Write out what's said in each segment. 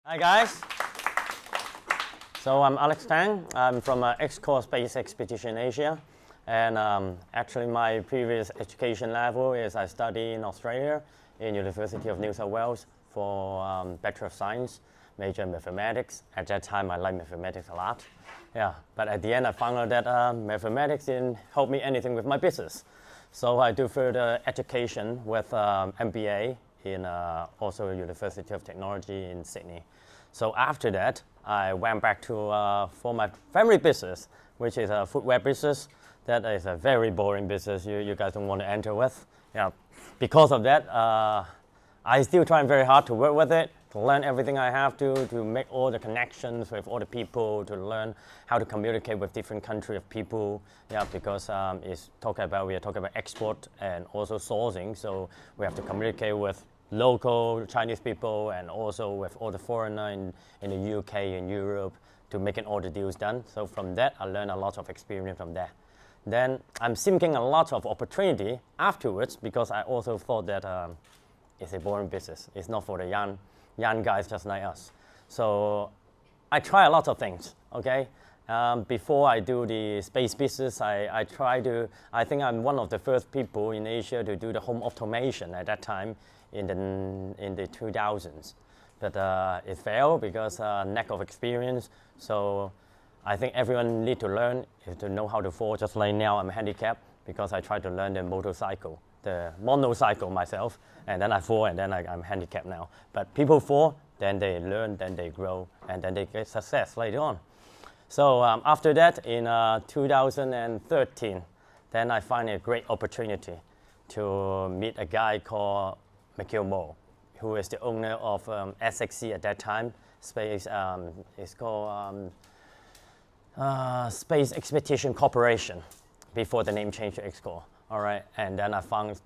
Hi guys. So I'm Alex Tang. I'm from X-Core Space Expedition Asia, and actually my previous education level is I study in Australia in University of New South Wales for Bachelor of Science, major in mathematics. At that time I liked mathematics a lot. Yeah, but at the end I found out that mathematics didn't help me anything with my business. So I do further education with MBA in also University of Technology in Sydney. So after that, I went back to for my family business, which is a footwear business. That is a very boring business you guys don't want to enter with. Yeah, because of that, I still trying very hard to work with it, to learn everything I have to make all the connections with all the people, to learn how to communicate with different country of people. Yeah, because we are talking about export and also sourcing, so we have to communicate with local Chinese people and also with all the foreigner in the UK and Europe to making all the deals done. So from that, I learned a lot of experience from that. Then I'm seeking a lot of opportunity afterwards because I also thought that it's a boring business. It's not for the young guys just like us. So I try a lot of things, okay? Before I do the space business, I think I'm one of the first people in Asia to do the home automation at that time in the 2000s. But it failed because lack of experience. So I think everyone need to learn to know how to fall. Just like now I'm handicapped because I try to learn the monocycle myself, and then I fall, and then I'm handicapped now. But people fall, then they learn, then they grow, and then they get success later on. So after that, in 2013, then I find a great opportunity to meet a guy called Mikhail Mo, who is the owner of SXC at that time. It's called Space Expedition Corporation, before the name changed to X-Core. All right, and then I found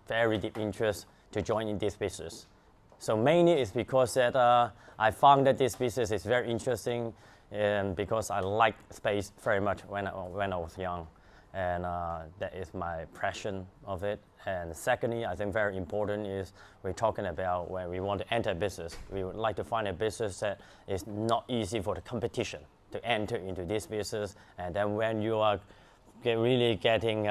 very deep interest to join in this business. So mainly it's because that I found that this business is very interesting, and because I like space very much when I was young, and that is my passion of it. And secondly, I think very important is we're talking about when we want to enter a business, we would like to find a business that is not easy for the competition to enter into this business. And then when you are really getting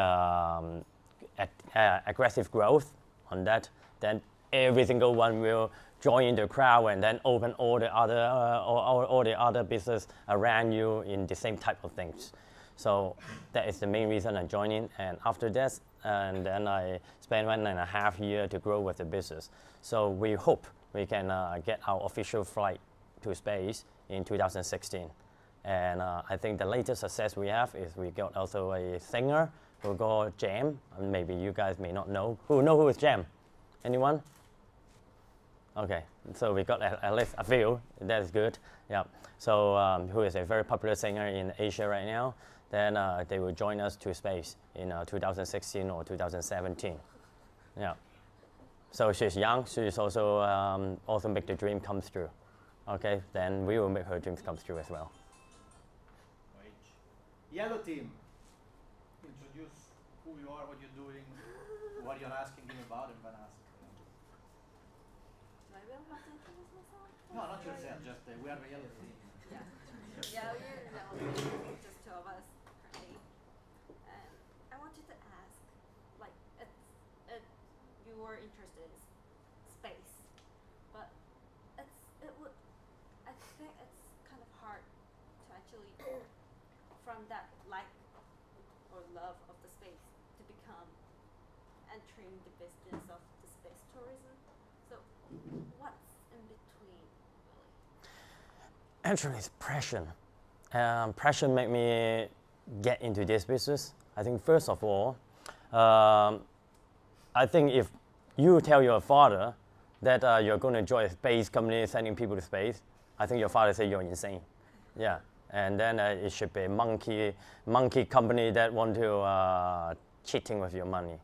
aggressive growth on that, then every single one will join the crowd and then open all the other business around you in the same type of things. So that is the main reason I'm joining. And after that, and then I spent 1.5 years to grow with the business. So we hope we can get our official flight to space in 2016. And I think the latest success we have is we got also a singer who called Jam. Maybe you guys may not know. Who is Jam? Anyone? Okay, so we got at least a few. That is good. Yeah. So who is a very popular singer in Asia right now? Then they will join us to space in 2016 or 2017. Yeah. So she's young. She's also make the dream come true. Okay. Then we will make her dreams come true as well. Yellow team, introduce who you are, what you're doing, what you're asking him about, and then ask. Do I really have to introduce myself? No, not yourself, just we are the yellow team. Yeah. Yeah, we're yellow, just two of us currently. And I want you to ask, like, you were interested in space, but I think it's kind of hard to actually from that like or love of the space to become entering the business of the space tourism. So what's in between, really? Actually, it's passion. Passion made me get into this business. I think first of all, I think if you tell your father that you're going to join a space company sending people to space, I think your father say you're insane. Yeah. And then it should be a monkey company that want to cheating with your money.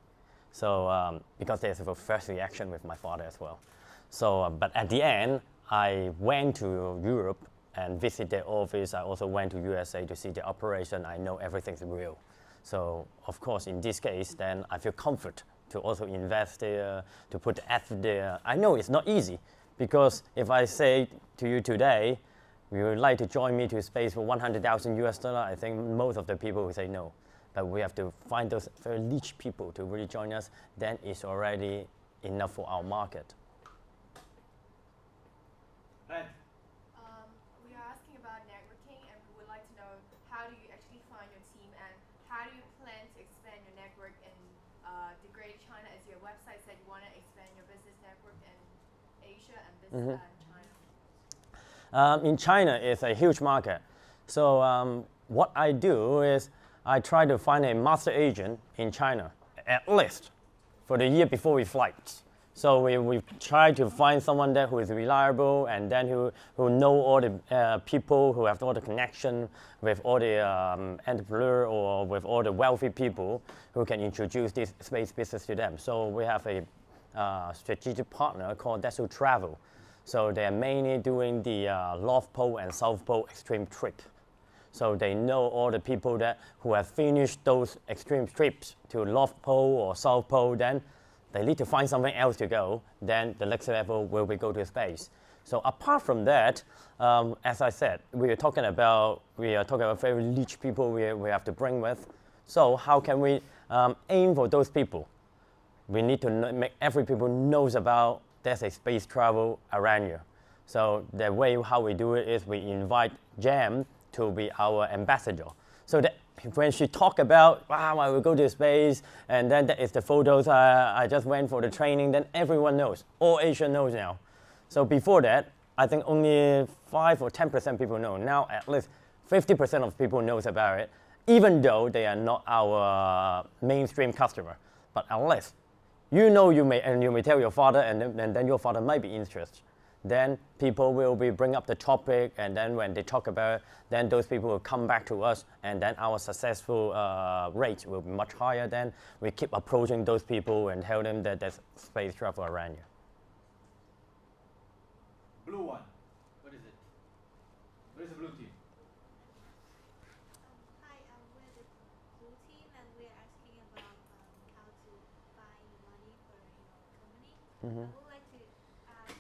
So because there's a first reaction with my father as well. So, but at the end, I went to Europe and visit their office. I also went to USA to see the operation. I know everything's real. So of course, in this case, then I feel comfort to also invest there, to put the effort there. I know it's not easy, Because if I say to you today, we would like to join me to space for 100,000 US dollar, I think most of the people will say no. But we have to find those very niche people to really join us, then it's already enough for our market. Red. We are asking about networking, and we would like to know, how do you actually find your team, and how do you plan to expand your network in the Greater China? As your website said, you want to expand your business network in Asia and business in China. In China, it's a huge market. So what I do is I try to find a master agent in China, at least for the year before we fly. So we try to find someone there who is reliable, and then who know all the people, who have all the connection with all the entrepreneur or with all the wealthy people who can introduce this space business to them. So we have a strategic partner called Deso Travel. So they're mainly doing the North Pole and South Pole extreme trip. So they know all the people who have finished those extreme trips to North Pole or South Pole, then they need to find something else to go, then the next level will be go to space. So apart from that, as I said, we are talking about very niche people we have to bring with. So how can we aim for those people? We need to make every people knows about there's a space travel around you. So the way how we do it is we invite Jam to be our ambassador. So that when she talk about, wow, I will go to space, and then that is the photos I just went for the training, then everyone knows, all Asia knows now. So before that, I think only 5 or 10% people know. Now at least 50% of people knows about it, even though they are not our mainstream customer. But at least you know you may tell your father, and then your father might be interested. Then people will bring up the topic, and then when they talk about it, then those people will come back to us, and then our successful rate will be much higher. Then we keep approaching those people and tell them that there's space travel around you. Blue one. What is it? What is the blue team? Hi, we're the blue team, and we're asking about how to find money for your company. I would like to ask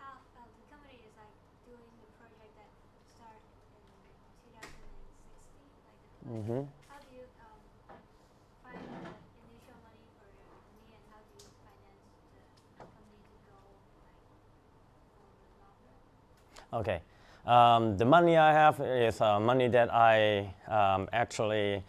how the company is like doing the project that started in 2016, like the project. How do you find the initial money for your company, and how do you finance the company to go like for the long run? Okay. The money I have is money that I actually,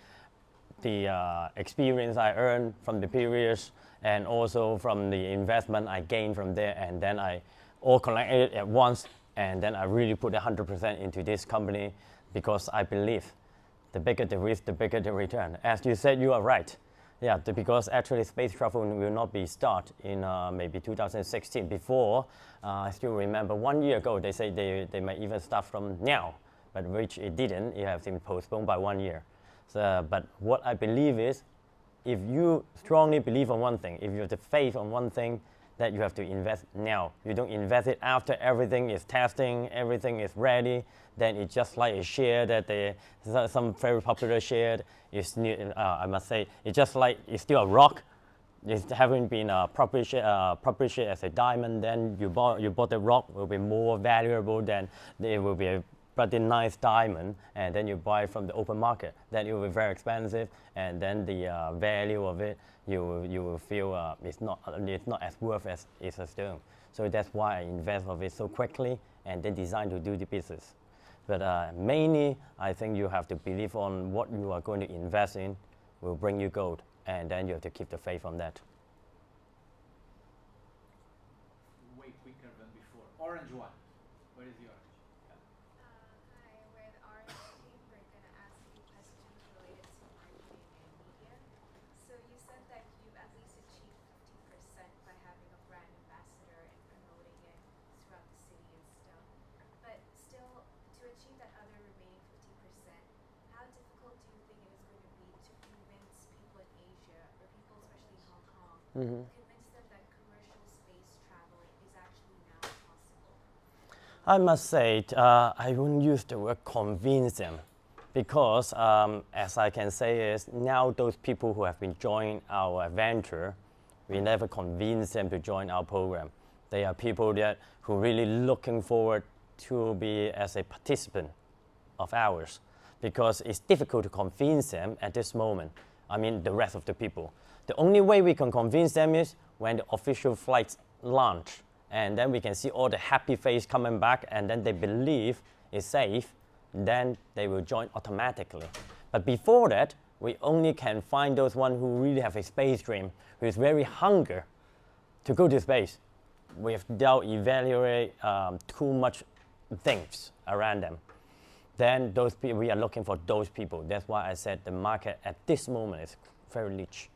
the experience I earned from the previous, and also from the investment I gained from there, and then I all collected it at once, and then I really put 100% into this company, because I believe the bigger the risk, the bigger the return. As you said, you are right. Yeah, because actually space travel will not be start in maybe 2016. Before, I still remember 1 year ago, they say they might even start from now, but which it didn't. It has been postponed by 1 year. So, but what I believe is, if you strongly believe on one thing, if you have the faith on one thing, that you have to invest now. You don't invest it after everything is testing, everything is ready. Then it's just like a share that some very popular share is new. I must say, it's just like it's still a rock. It haven't been properly shared as a diamond. Then you bought the rock, will be more valuable than it will be a pretty nice diamond, and then you buy it from the open market. Then it will be very expensive, and then the value of it, you will feel it's not as worth as it's a stone. So that's why I invest of it so quickly, and then design to do the business. But mainly, I think you have to believe on what you are going to invest in will bring you gold, and then you have to keep the faith on that. Way quicker than before. Orange one. Where is the orange? Hi, we're the orange team. We're going to ask you questions related to marketing and media. So you said that you've at least achieved 50% by having a brand ambassador and promoting it throughout the city and stuff. But still, to achieve that other remaining 50%, how difficult do you think it is going to be to convince people in Asia, or people especially in Hong Kong, convince them that commercial space travel is actually now possible? I must say, I wouldn't use the word convince them, because as I can say is, now those people who have been joining our adventure, we never convince them to join our program. They are people that who really looking forward to be as a participant of ours, because it's difficult to convince them at this moment. I mean, the rest of the people. The only way we can convince them is when the official flights launch, and then we can see all the happy face coming back, and then they believe it's safe, then they will join automatically. But before that, we only can find those ones who really have a space dream, who is very hungry to go to space without evaluate too much things around them. Then those people, we are looking for those people. That's why I said the market at this moment is very niche.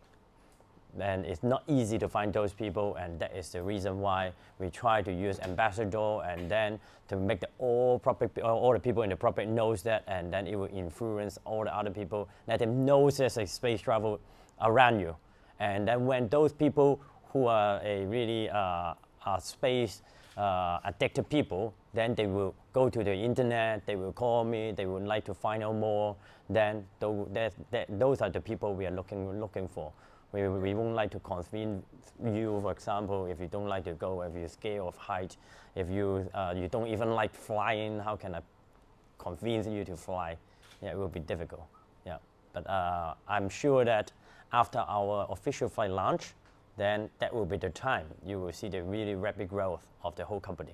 And it's not easy to find those people, and that is the reason why we try to use ambassador, and then to make all the people in the public knows that, and then it will influence all the other people, let them know there's a space travel around you. And then when those people who are a really space addicted people, then they will go to the internet, they will call me, they would like to find out more. Then those are the people we are looking for. We won't like to convince you, for example, if you don't like to go, if you're scared of height, if you don't even like flying, how can I convince you to fly? Yeah, it will be difficult. Yeah, but I'm sure that after our official flight launch, then that will be the time you will see the really rapid growth of the whole company.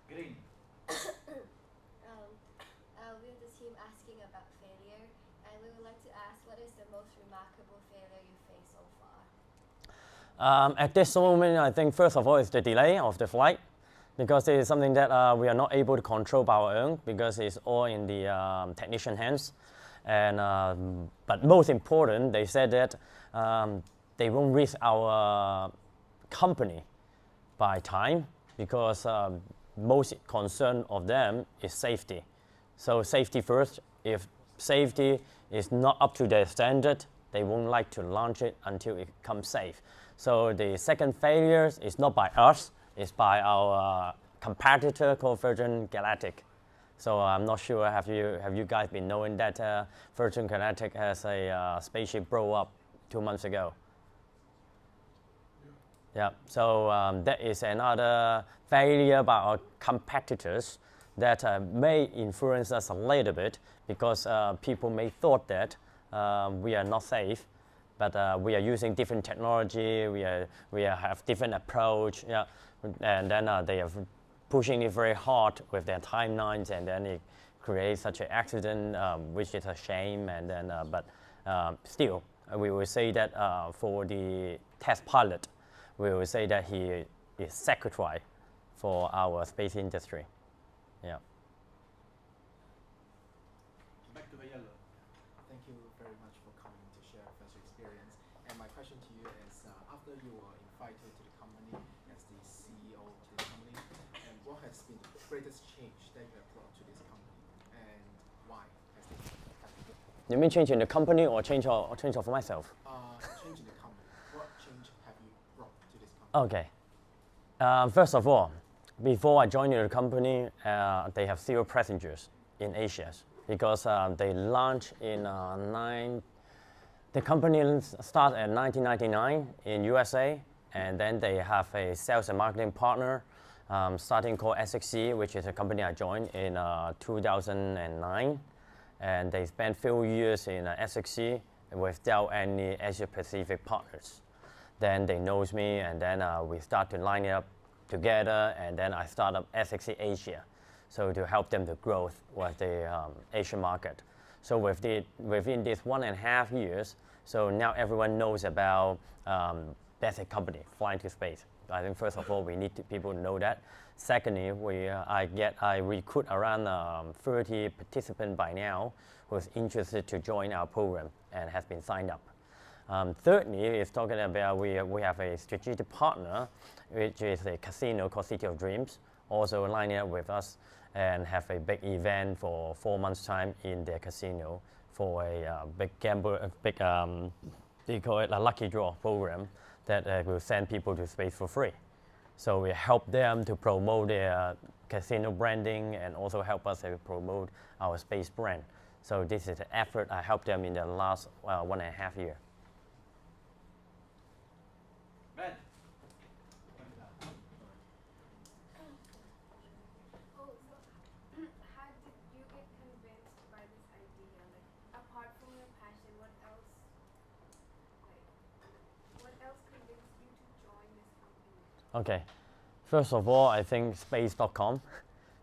Green. We're the team asking about failure, and we would like to ask, what is the most remarkable failure you faced so far? At this moment, I think first of all is the delay of the flight, because it is something that we are not able to control by our own, because it's all in the technician hands. And but most important, they said that they won't reach our company by time, because most concern of them is safety. So safety first. If safety is not up to their standard, they won't like to launch it until it comes safe. So the second failure is not by us, it's by our competitor called Virgin Galactic. So I'm not sure, have you guys been knowing that Virgin Galactic has a spaceship blow up 2 months ago? Yeah, so that is another failure by our competitors that may influence us a little bit, because people may thought that we are not safe, but we are using different technology, we have different approach, yeah, and then they are pushing it very hard with their timelines, and then it creates such an accident, which is a shame. And then, but still, we will say that for the test pilot, we will say that he is sacrificed for our space industry. Yeah. Back to the yellow. Thank you very much for coming to share with us your experience. And my question to you is, after you were invited to the company as the CEO to the company, and what has been the greatest change that you have brought to this company, and why has it happened? You mean change in the company or change of myself? Change in the company. What change have you brought to this company? Okay. First of all, before I joined the company, they have 0 passengers in Asia, because they launched in the company started in 1999 in USA, and then they have a sales and marketing partner starting called SXC, which is a company I joined in 2009, and they spent few years in SXC without any Asia Pacific partners. Then they knows me, and then we start to line it up together, and then I start up SXC Asia, so to help them to grow with the Asian market. So within this 1.5 years, so now everyone knows about that's a company flying to space. I think first of all we need people to know that. Secondly, I recruit around 30 participants by now who's interested to join our program and has been signed up. Thirdly, is talking about we have a strategic partner, which is a casino called City of Dreams, also lining up with us and have a big event for 4 months' time in their casino for a big gamble, they call it a lucky draw program that will send people to space for free. So we help them to promote their casino branding and also help us to promote our space brand. So this is an effort I helped them in the last 1.5 years. Okay. First of all, I think space.com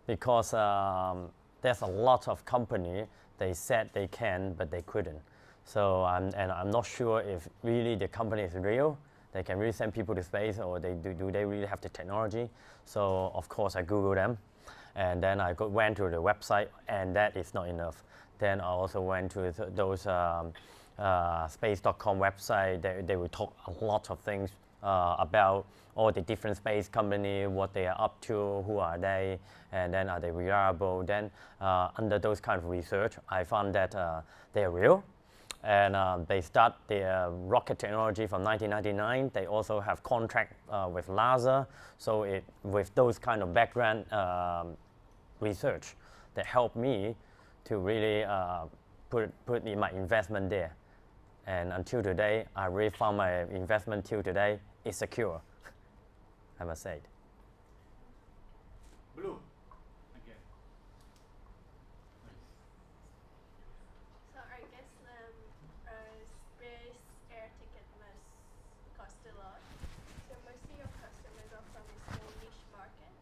because there's a lot of company they said they can, but they couldn't. So I'm not sure if really the company is real. They can really send people to space, or do they really have the technology? So of course I Googled them, and then I went to the website, and that is not enough. Then I also went to those space.com website. They will talk a lot of things about all the different space company, what they are up to, who are they, and then are they reliable. Then under those kind of research, I found that they are real. And they start their rocket technology from 1999. They also have contract with NASA. So with those kind of background research that helped me to really put in my investment there. And until today, I really found my investment till today is secure, I must say. Blue, again. So I guess space air ticket must cost a lot. So most of your customers are from a small niche market.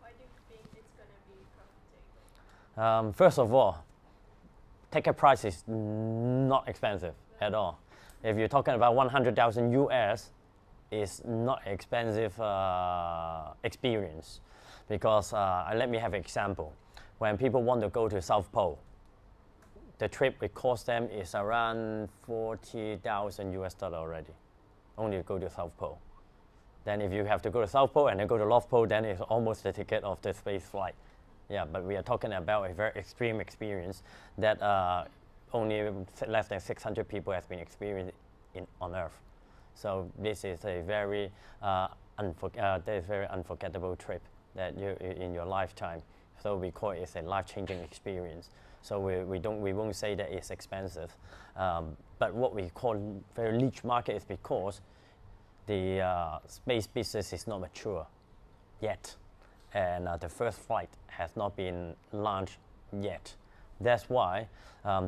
Why do you think it's going to be profitable? First of all, ticket price is not expensive at all. If you're talking about 100,000 US, it's not expensive experience, because let me have an example. When people want to go to South Pole, the trip it cost them is around 40,000 US dollar already, only to go to South Pole. Then if you have to go to South Pole and then go to North Pole, then it's almost the ticket of the space flight. Yeah, but we are talking about a very extreme experience that only less than 600 people have been experienced on Earth. So this is a very unforgettable trip that you in your lifetime. So we call it a life-changing experience. So we won't say that it's expensive, but what we call very niche market is because the space business is not mature yet, and the first flight has not been launched yet. That's why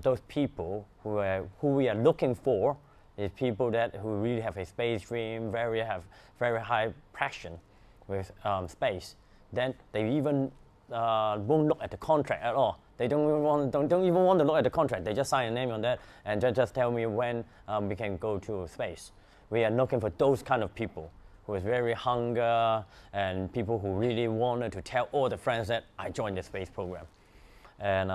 those people who we are looking for is people who really have a space dream, have very high passion with space. Then they even won't look at the contract at all. They don't even want to look at the contract. They just sign a name on that and just tell me when we can go to space. We are looking for those kind of people who is very hungry, and people who really wanted to tell all the friends that I joined the space program. And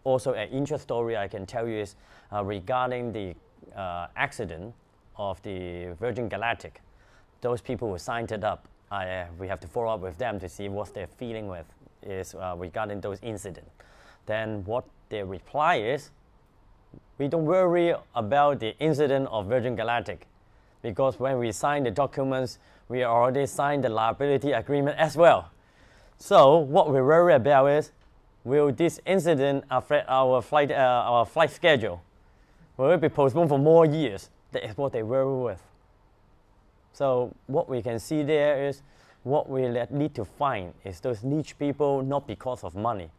also an interesting story I can tell you is regarding the accident of the Virgin Galactic. Those people who signed it up, we have to follow up with them to see what they're feeling with is regarding those incidents. Then what their reply is, we don't worry about the incident of Virgin Galactic, because when we sign the documents, we already signed the liability agreement as well. So what we worry about is, will this incident affect our flight schedule? Will it be postponed for more years? That is what they worry with. So what we can see there is, what we need to find is those niche people, not because of money.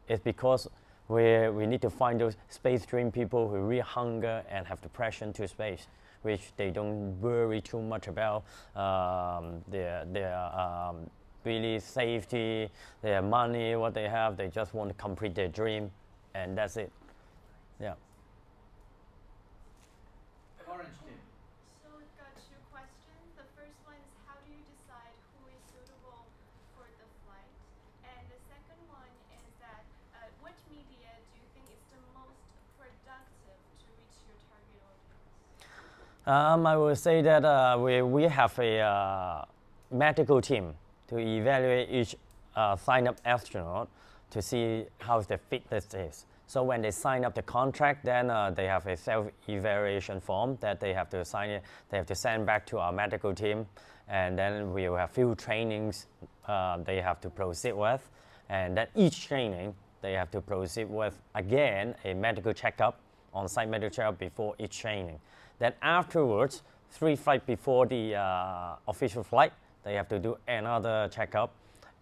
It's because we need to find those space dream people who really hunger and have the passion to space, which they don't worry too much about their really safety, their money, what they have. They just want to complete their dream, and that's it. Yeah. Orange team. So we've got two questions. The first one is, how do you decide who is suitable for the flight? And the second one is that which media do you think is the most productive to reach your target audience? I will say that we have a medical team to evaluate each sign-up astronaut to see how their fitness is. So when they sign up the contract, then they have a self-evaluation form that they have to sign it. They have to send back to our medical team, and then we will have few trainings they have to proceed with, and then each training they have to proceed with again a medical checkup, on-site medical checkup before each training. Then afterwards, 3 flights before the official flight, they have to do another checkup,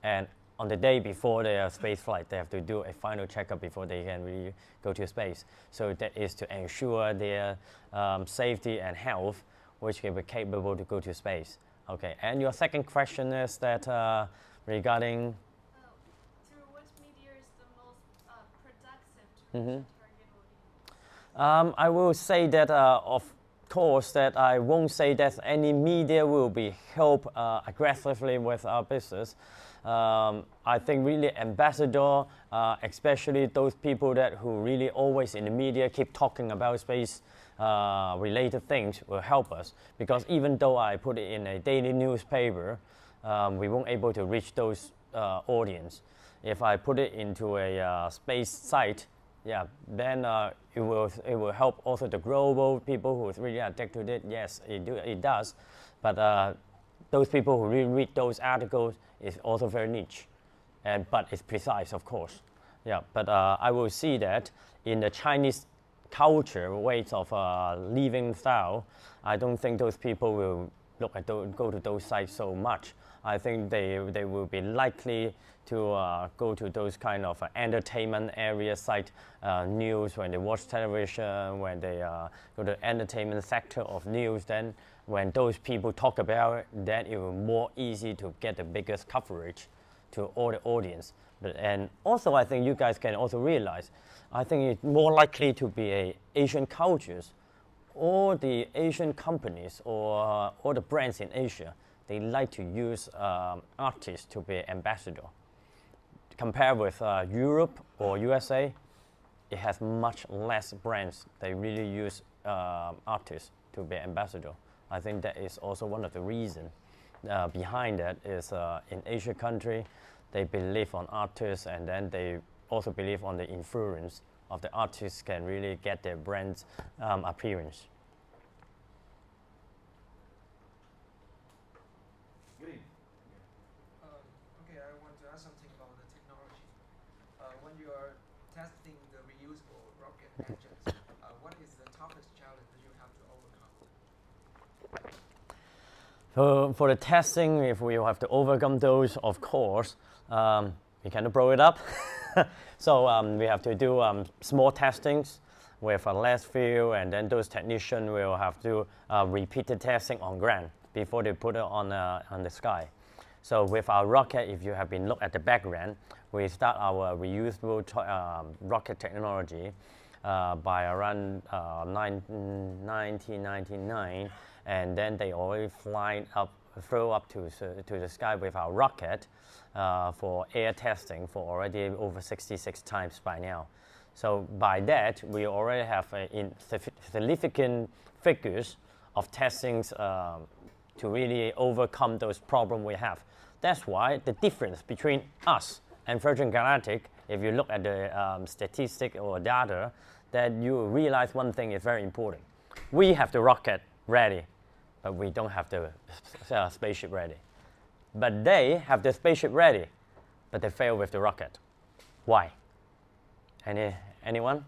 and on the day before their space flight, they have to do a final checkup before they can really go to space. So that is to ensure their safety and health, which can be capable to go to space. Okay, and your second question is that regarding. Through what media is the most productive to reach Mhm. your target audience? I will say that, of course, that I won't say that any media will be help aggressively with our business. I think really ambassador, especially those people that who really always in the media keep talking about space related things will help us, because even though I put it in a daily newspaper, we won't able to reach those audience. If I put it into a space site, yeah, then it will help also the global people who is really addicted to it. Yes, it does, but those people who really read those articles is also very niche, but it's precise, of course. Yeah, but I will see that in the Chinese culture, ways of living style, I don't think those people will go to those sites so much. I think they will be likely to go to those kind of entertainment area site, news, when they watch television, when they go to the entertainment sector of news. Then when those people talk about it, then it will be more easy to get the biggest coverage to all the audience. And also I think you guys can also realize, I think it's more likely to be Asian cultures. All the Asian companies or all the brands in Asia, they like to use artists to be ambassador. Compared with Europe or USA, it has much less brands. They really use artists to be ambassador. I think that is also one of the reasons behind that is in Asia country, they believe on artists, and then they also believe on the influence of the artists can really get their brand's appearance. Green. Okay, I want to ask something about the technology. When you are testing the reusable rocket engines, what is the toughest challenge that you have to overcome? For the testing, if we have to overcome those, of course, we cannot blow it up. So we have to do small testings with a less fuel, and then those technicians will have to repeat the testing on ground before they put it on the sky. So with our rocket, if you have been look at the background, we start our reusable rocket technology by around 1999, and then they already flew up to the sky with our rocket for air testing for already over 66 times by now. So by that, we already have significant figures of testings to really overcome those problems we have. That's why the difference between us and Virgin Galactic, if you look at the statistic or data, that you realize one thing is very important. We have the rocket ready, but we don't have the spaceship ready. But they have the spaceship ready, but they fail with the rocket. Why? Anyone?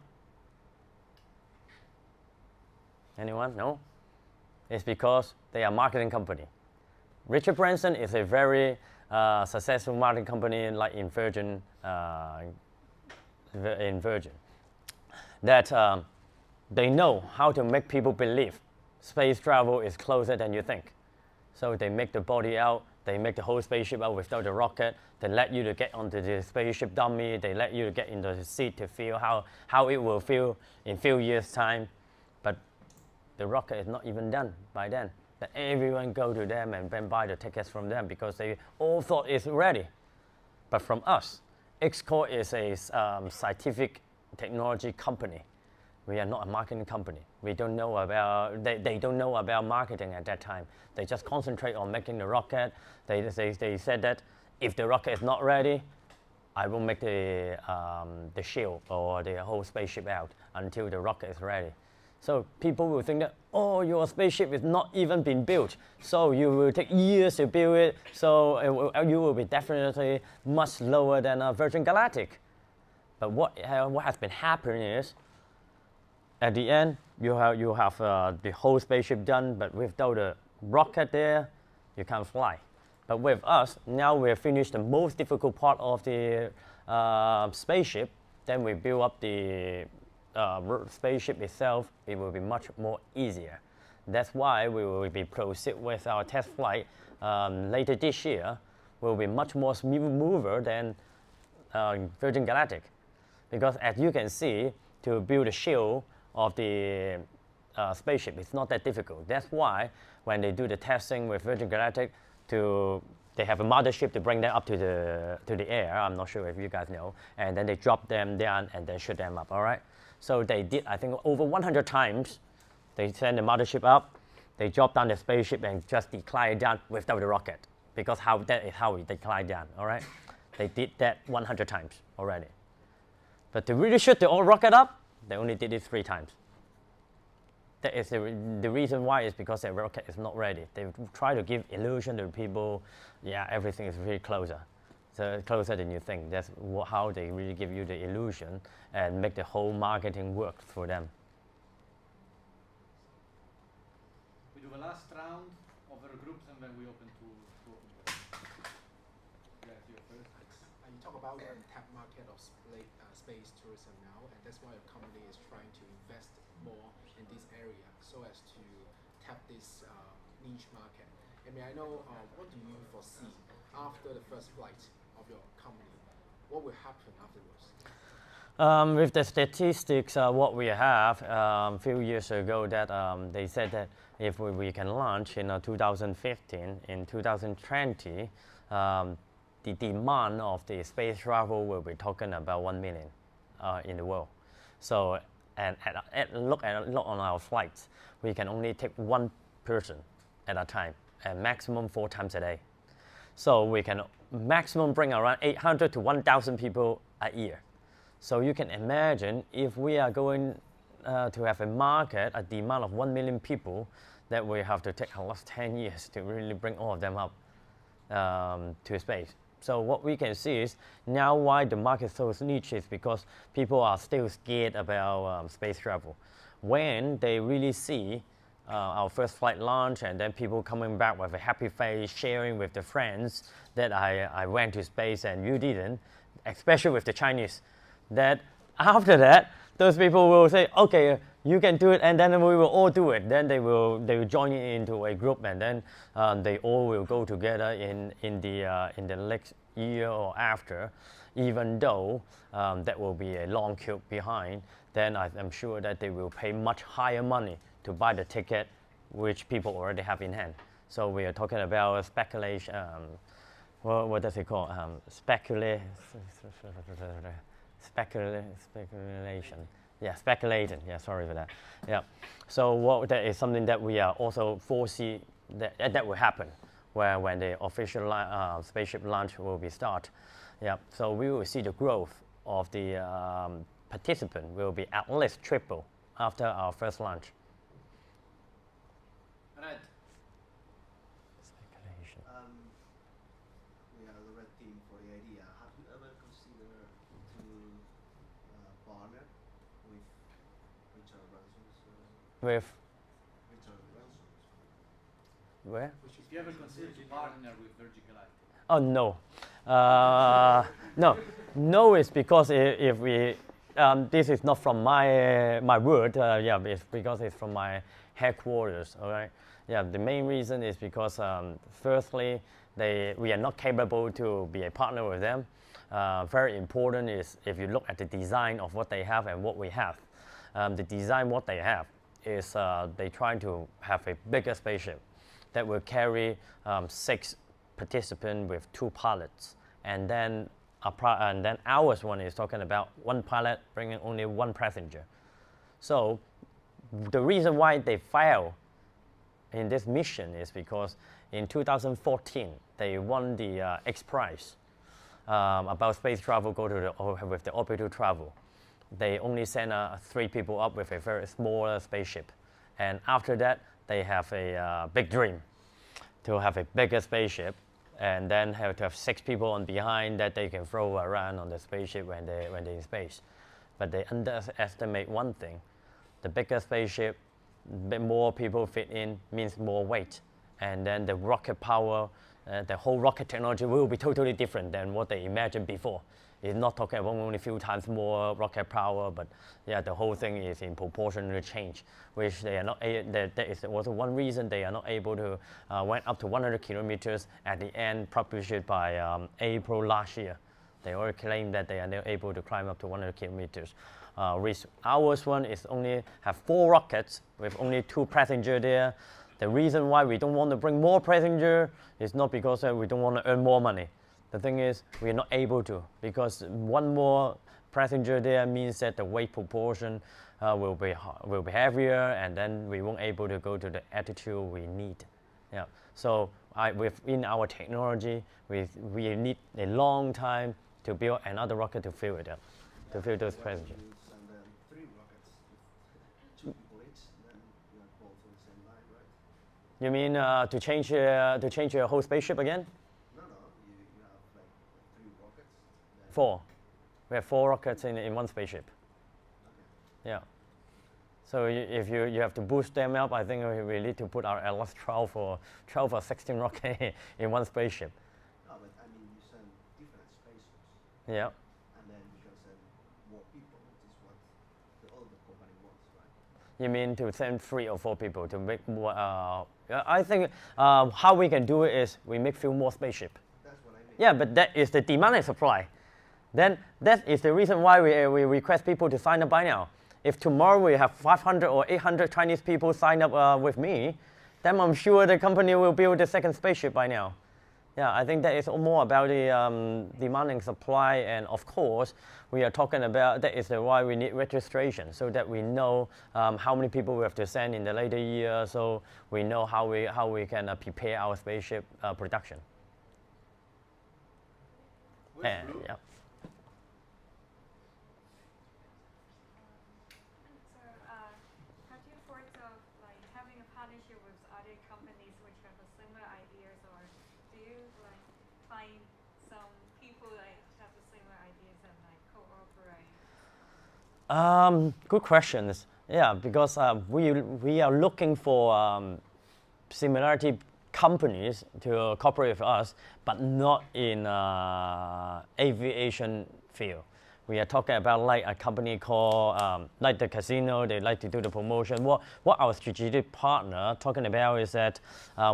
Anyone? No? It's because they are a marketing company. Richard Branson is a very successful marketing company, like in Virgin. That they know how to make people believe space travel is closer than you think. So they make the body out, they make the whole spaceship out without the rocket. They let you to get onto the spaceship dummy. They let you to get into the seat to feel how it will feel in a few years' time. But the rocket is not even done by then. That everyone go to them and then buy the tickets from them because they all thought it's ready. But from us, Xcore is a scientific technology company. We are not a marketing company. We don't know about, they don't know about marketing at that time. They just concentrate on making the rocket. They said that if the rocket is not ready, I will make the shield or the whole spaceship out until the rocket is ready. So people will think that, oh, your spaceship is not even been built, so you will take years to build it, so you will be definitely much lower than a Virgin Galactic. But what has been happening is, at the end, you have the whole spaceship done, but without the rocket there, you can't fly. But with us, now we have finished the most difficult part of the spaceship, then we build up the spaceship itself. It will be much more easier. That's why we will be proceed with our test flight later this year will be much more smoother than Virgin Galactic. Because as you can see, to build a shell of the spaceship, it's not that difficult. That's why when they do the testing with Virgin Galactic, they have a mothership to bring them up to the air. I'm not sure if you guys know. And then they drop them down and then shoot them up, all right? So they did, I think, over 100 times. They send the mothership up, they drop down the spaceship and just decline it down without the rocket. Because that is how it decline down, all right? They did that 100 times already. But to really shoot the rocket up, they only did it 3 times. That is the reason why is because the rocket is not ready. They try to give illusion to people, yeah, everything is really closer. So closer than you think. That's how they really give you the illusion and make the whole marketing work for them. We do a last round of our groups and then we open to open questions. Yeah, you first. You talk about the untapped market of space tourism now, and that's why your company is trying to invest more in this area so as to tap this niche market. I mean, I know what do you foresee after the first flight of your company? What will happen afterwards? With the statistics, what we have a few years ago, that they said that if we can launch in 2015, in 2020, the demand of the space travel will be talking about 1 million in the world. So, and look on our flights, we can only take 1 person at a time, and maximum 4 times a day. So we can maximum bring around 800 to 1,000 people a year. So you can imagine if we are going to have a market, a demand of 1 million people, that we have to take almost 10 years to really bring all of them up to space. So what we can see is now why the market is so niche is because people are still scared about space travel. When they really see our first flight launch and then people coming back with a happy face, sharing with their friends that I went to space and you didn't, especially with the Chinese, that after that, those people will say, okay, you can do it, and then we will all do it. Then they will join into a group, and then they all will go together in the next year or after, even though that will be a long queue behind. Then I'm sure that they will pay much higher money to buy the ticket, which people already have in hand. So we are talking about speculation. What does it call? Speculation. Yeah, speculating. Yeah, sorry for that. Yeah. So that is something that we are also foresee that will happen, when the official spaceship launch will be start. Yeah. So we will see the growth of the participant will be at least triple after our first launch. Red. Speculation. We are the red team for the idea. Have you ever considered to partner with Richard Branson's? With Richard Branson's. where? If you ever consider to partner with Virgin Galactic? Oh no, no is because if we this is not from my word. Yeah, it's because it's from my headquarters. All right. Yeah, the main reason is because firstly, we are not capable to be a partner with them. Very important is if you look at the design of what they have and what we have. The design what they have is they trying to have a bigger spaceship that will carry 6 participants with 2 pilots, and then ours one is talking about 1 pilot bringing only 1 passenger. So the reason why they fail in this mission is because in 2014 they won the X Prize about space travel, with the orbital travel. They only sent 3 people up with a very small spaceship, and after that they have a big dream to have a bigger spaceship, and then have to have 6 people on behind that they can throw around on the spaceship when they're in space. But they underestimate one thing: the bigger spaceship, more people fit in means more weight, and then the rocket power the whole rocket technology will be totally different than what they imagined before. It's not talking about only a few times more rocket power, but yeah, the whole thing is in proportional change, which they are not. That is also one reason they are not able to went up to 100 kilometers at the end, published by April last year. They already claim that they are not able to climb up to 100 kilometers. Which ours one is only have 4 rockets with only 2 passengers there. The reason why we don't want to bring more passenger is not because we don't want to earn more money. The thing is, we're not able to, because one more passenger there means that the weight proportion will be heavier, and then we won't able to go to the altitude we need. Yeah. So within our technology, we need a long time to build another rocket to fill it up, to fill those passengers. And then 3 rockets with 2 people each, then you have both on the same line, right? You mean to change your whole spaceship again? No, you have like 3 rockets. Then 4. We have 4 rockets in one spaceship. Okay. Yeah. So if you have to boost them up, I think we need to put our at least 12 or 16 rockets in one spaceship. No, but I mean you send different spaceships, Yeah. and then you can send more people, which is what the other company wants, right? You mean to send 3 or 4 people to make more? I think how we can do it is we make few more spaceship. That's what I mean. Yeah, but that is the demand and supply. Then that is the reason why we request people to sign up by now. If tomorrow we have 500 or 800 Chinese people sign up with me, then I'm sure the company will build the second spaceship by now. Yeah, I think that is more about the demand and supply, and of course, we are talking about that is why we need registration, so that we know how many people we have to send in the later year, so we know how we can prepare our spaceship production. And, yeah. Have you thought of like having a partnership with other companies which have a similar ideas, or do you like find some people like have the similar ideas and like cooperate? Good questions. Yeah, because we are looking for similarity companies to cooperate with us, but not in aviation field. We are talking about like a company called like the casino. They like to do the promotion. What our strategic partner talking about is that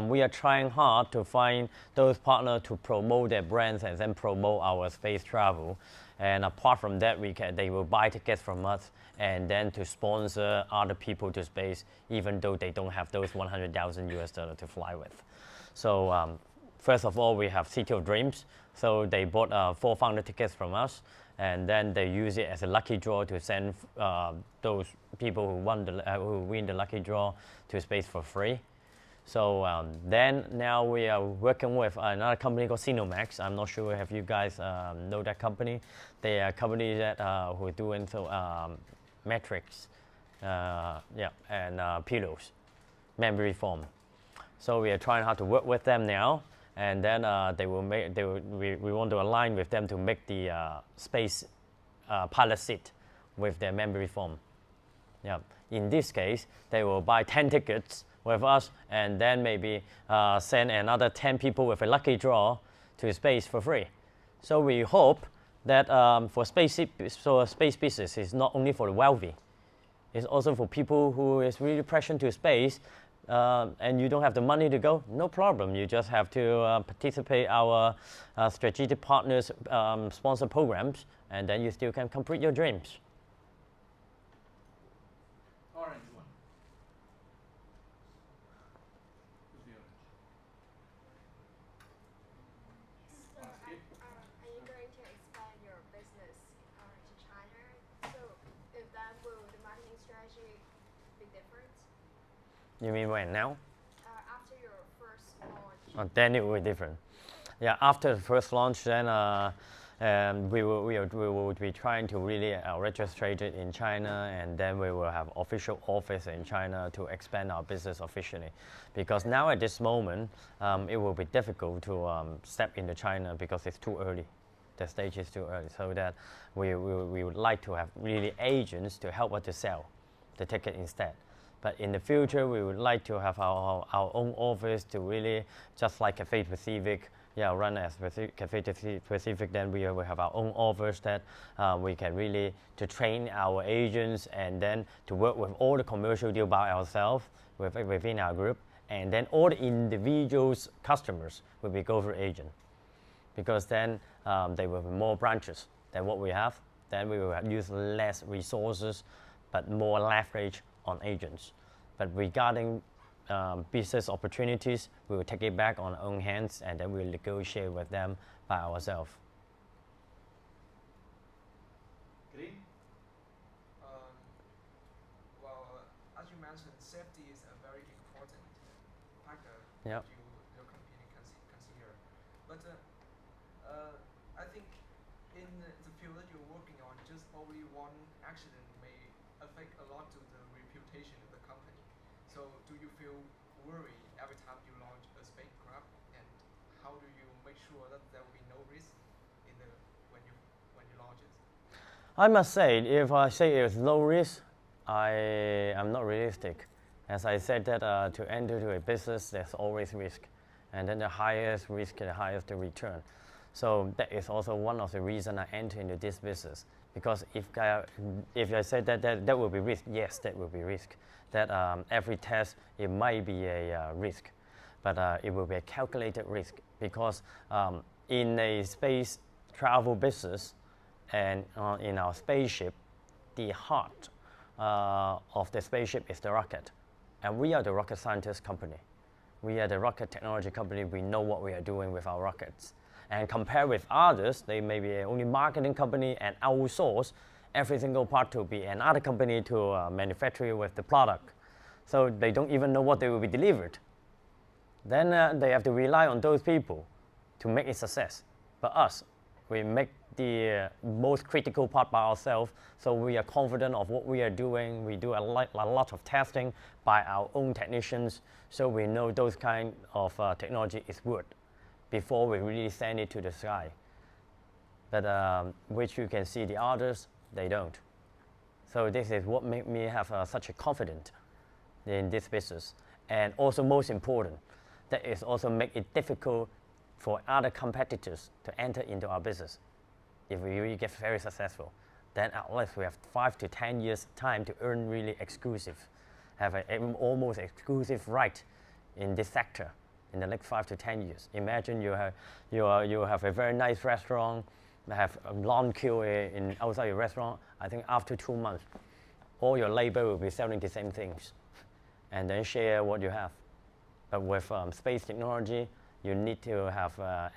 we are trying hard to find those partners to promote their brands and then promote our space travel. And apart from that, they will buy tickets from us and then to sponsor other people to space, even though they don't have those $100,000 to fly with. So first of all, we have City of Dreams. So they bought 4 founder tickets from us, and then they use it as a lucky draw to send those people who win the lucky draw to space for free. So then now we are working with another company called Sinomax. I'm not sure if you guys know that company. They are a company that who are doing metrics, and pillows, memory foam. So we are trying hard to work with them now, and then we want to align with them to make the space pilot seat with their memory foam. Yeah. In this case, they will buy 10 tickets with us, and then maybe send another 10 people with a lucky draw to space for free. So we hope that for space business, it's not only for the wealthy. It's also for people who is really pressured to space, and you don't have the money to go. No problem. You just have to participate our strategic partners sponsor programs, and then you still can complete your dreams. Orange one. Who's the orange? So, are you going to expand your business to China? So, if that will the marketing strategy be different? You mean when now? After your first launch. Then it will be different. Yeah, after the first launch, then we will be trying to really register it in China, and then we will have official office in China to expand our business officially. Because now at this moment, it will be difficult to step into China because it's too early. The stage is too early. So that we would like to have really agents to help us to sell the ticket instead. But in the future, we would like to have our own office to really, just like Cathay Pacific, run as Cathay Pacific, then we will have our own office that we can really to train our agents and then to work with all the commercial deal by ourselves within our group. And then all the individuals, customers will be go through agent. Because then they will be more branches than what we have. Then we will use less resources, but more leverage on agents. But regarding business opportunities, we will take it back on our own hands and then we'll negotiate with them by ourselves. Green? As you mentioned, safety is a very important factor Yep. your company consider. But I think in the field that you're working on, just only one accident may affect a lot to the reputation of the company. So do you feel worried every time you launch a spacecraft, and how do you make sure that there will be no risk in when you launch it? I must say, if I say it's low risk, I am not realistic. As I said that to enter into a business, there's always risk. And then the highest risk, the highest the return. So that is also one of the reasons I enter into this business. Because if I said that will be risk, yes, that will be risk. That every test, it might be a risk. But it will be a calculated risk. Because in a space travel business and in our spaceship, the heart of the spaceship is the rocket. And we are the rocket scientist company. We are the rocket technology company. We know what we are doing with our rockets. And compared with others, they may be only marketing company and outsource every single part to be another company to manufacture with the product. So they don't even know what they will be delivered. Then they have to rely on those people to make it success. But us, we make the most critical part by ourselves, so we are confident of what we are doing. We do a lot of testing by our own technicians, so we know those kind of technology is good before we really send it to the sky. But which you can see the others, they don't. So this is what made me have such a confidence in this business. And also most important, that is also make it difficult for other competitors to enter into our business. If we really get very successful, then at least we have 5 to 10 years time to earn really exclusive, have an almost exclusive right in this sector in the next 5 to 10 years. Imagine you have a very nice restaurant, have a long queue outside your restaurant. I think after 2 months, all your labor will be selling the same things, and then share what you have. But with space technology, you need to have a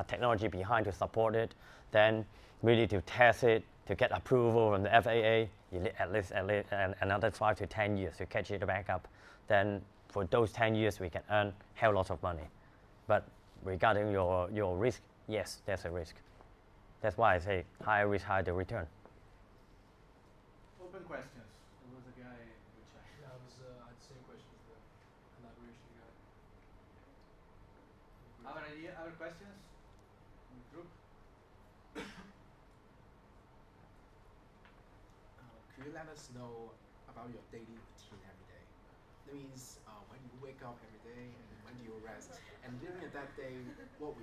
technology behind to support it. Then really to test it, to get approval from the FAA, you need at least another 5 to 10 years to catch it back up. Then for those 10 years, we can earn hell lot of money. But regarding your risk, yes, there's a risk. That's why I say higher risk, higher the return. Open questions. There was a guy which I... Yeah, I was I had the same question as the collaboration guy. Other questions in the group? Could you let us know about your daily routine every day? That means when you wake up every day and when do you rest? And during that day, what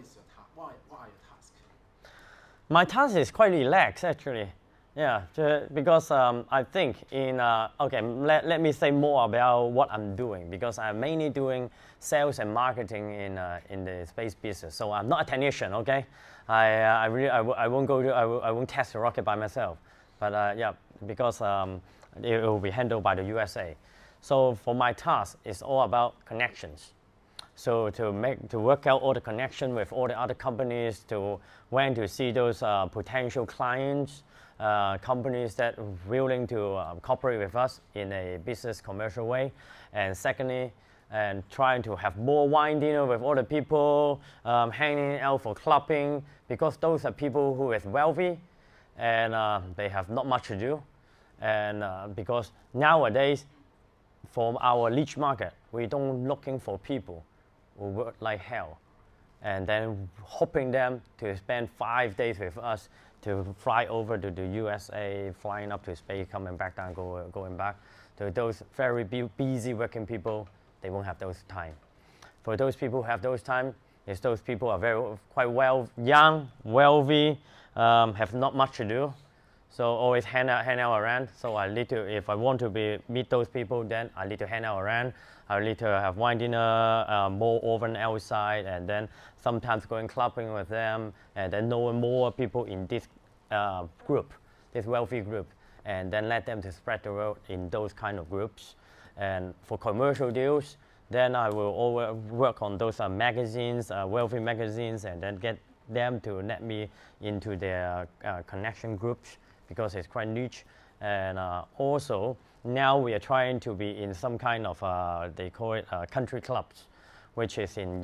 is your what are your tasks? My task is quite relaxed actually. Yeah, because I think let me say more about what I'm doing, because I'm mainly doing sales and marketing in the space business. So I'm not a technician, okay? I won't test the rocket by myself, but because it will be handled by the USA. So for my task, it's all about connections. So to work out all the connection with all the other companies, to when to see those potential clients. Companies that are willing to cooperate with us in a business commercial way, and secondly, and trying to have more wine dinner with all the people, hanging out for clubbing, because those are people who is wealthy and they have not much to do, and because nowadays for our niche market, we don't looking for people who work like hell, and then hoping them to spend 5 days with us, to fly over to the USA, flying up to space, coming back down, going back. To those very busy working people, they won't have those time. For those people who have those time, is those people are quite young, wealthy, have not much to do, so always hang out around. So I need to, if I want to meet those people, then I need to hang out around. I need to have wine dinner more often outside, and then sometimes going clubbing with them, and then knowing more people in this group, this wealthy group, and then let them to spread the word in those kind of groups. And for commercial deals, then I will always work on those magazines, wealthy magazines, and then get them to let me into their connection groups, because it's quite niche. And also, now we are trying to be in some kind of, they call it country clubs, which is in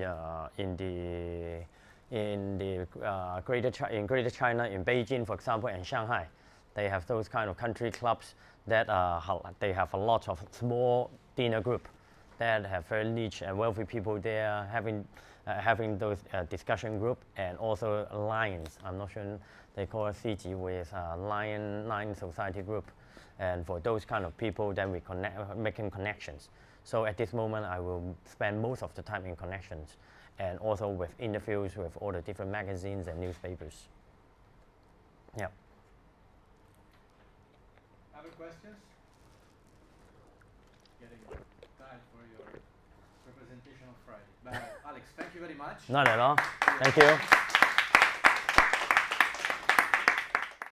Greater China, in Beijing, for example, and Shanghai. They have those kind of country clubs that they have a lot of small dinner group that have very niche and wealthy people there having those discussion group, and also lions. I'm not sure they call it CG, with lion society group. And for those kind of people, then we making connections. So at this moment, I will spend most of the time in connections, and also with interviews with all the different magazines and newspapers. Yeah. Other questions? Getting time for your representation on Friday. But Alex, thank you very much. Not at all. Thank you.